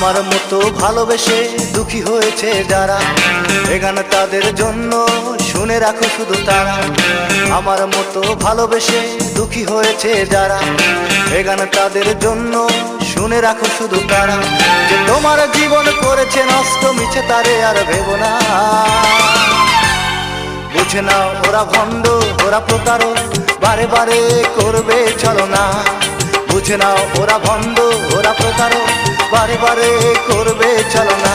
আমার মতো ভালোবেসে দুঃখী হয়েছে যারা, এ গান তাদের জন্য শুনে রাখো শুধু তারা। আমার মতো ভালোবেসে দুঃখী হয়েছে যারা, এ গান তাদের জন্য শুনে রাখো শুধু তারা। যে তোমার জীবন করেছে নষ্ট মিছে তারে আর ভেবো না। বুঝে নাও ওরা ভণ্ড, ওরা প্রতারক, বারে বারে করবে ছলনা। বুঝে নাও ওরা ভণ্ড, ওরা প্রতারক, বারে বারে করবে ছলনা।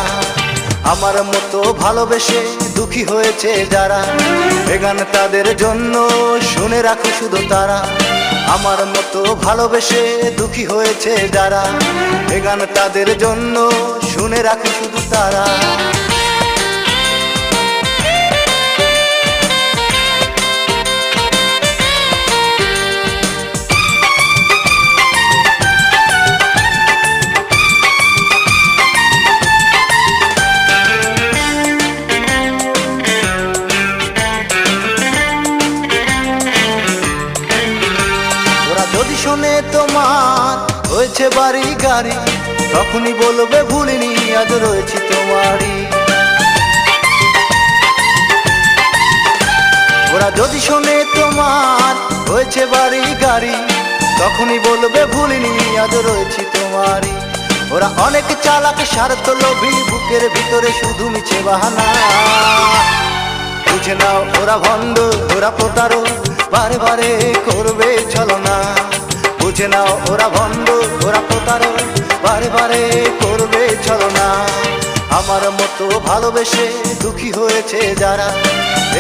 আমার মতো ভালোবেসে দুঃখী হয়েছে যারা, এ গান তাদের জন্য শুনে রাখো শুধু তারা। আমার মতো ভালোবেসে দুঃখী হয়েছে যারা, এ গান তাদের জন্য শুনে রাখো শুধু তারা। যদি শোনে তোমার হয়েছে বাড়ি গাড়ি, তখনই বলবে ভুলিনি আজ রয়েছি তোমারই। ওরা যদি শোনে তোমার হয়েছে বাড়ি গাড়ি, তখনই বলবে ভুলিনি আজ রয়েছি তোমারই। ওরা অনেক চালাক স্বার্থ লোভী, বুকের ভিতরে শুধু মিছে বাহানা। বুঝে নাও ওরা ভণ্ড, ওরা প্রতারক, বারে বারে করবে ছলনা। বুঝে নাও ওরা ভণ্ড, ওরা প্রতারক, বারে বারে করবে ছলনা। আমার মতো ভালোবেসে দুঃখী হয়েছে যারা,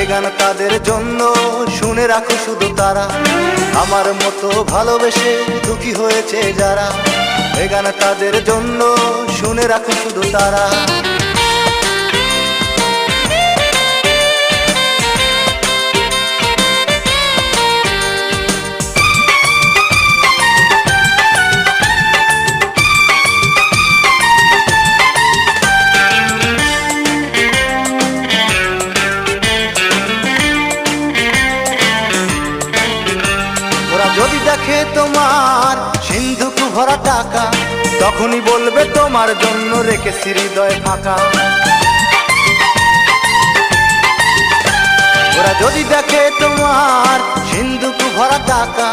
এ গান তাদের জন্য শুনে রাখো শুধু তারা। আমার মতো ভালোবেসে দুঃখী হয়েছে যারা, এ গান তাদের জন্য শুনে রাখো শুধু তারা। যদি দেখে তোমার সিন্ধুক ভরা টাকা, তখনই বলবে তোমার জন্য রেখেছি হৃদয় ফাঁকা। ওরা যদি দেখে তোমার সিন্ধুক ভরা টাকা,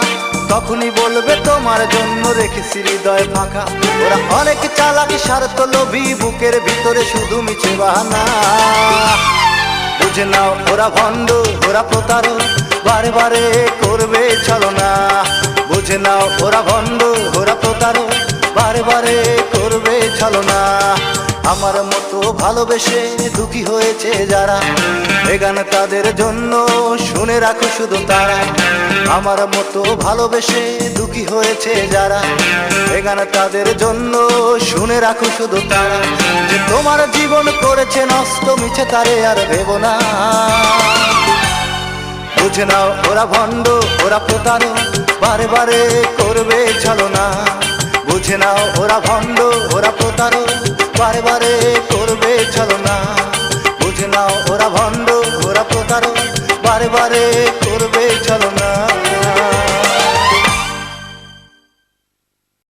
তখনই বলবে তোমার জন্য রেখেছি হৃদয় ফাঁকা। ওরা অনেক চালাক স্বার্থ লোভী, বুকের ভিতরে শুধু মিছে বাহানা। বুঝে নাও ওরা ভণ্ড, ওরা প্রতারক, বারে বারে করবে ছলনা। বুঝে নাও ওরা ভণ্ড, ওরা প্রতারক, বারে বারে করবে ছলনা। আমার মতো ভালোবেসে দুঃখী হয়েছে যারা, এ গান তাদের জন্য শুনে রাখো শুধু তারা। আমার মতো ভালোবেসে দুঃখী হয়েছে যারা, এ গান তাদের জন্য শুনে রাখো শুধু তারা। যে তোমার জীবন করেছে নষ্ট মিছে তারে আর ভেবো না। বুঝে নাও ওরা ভণ্ড, ওরা প্রতারক, বারে বারে করবে ছলনা। বুঝে নাও ওরা ভণ্ড, ওরা প্রতারক, বারে বারে করবে ছলনা। বুঝে নাও ওরা ভণ্ড, ওরা প্রতারক, বারে বারে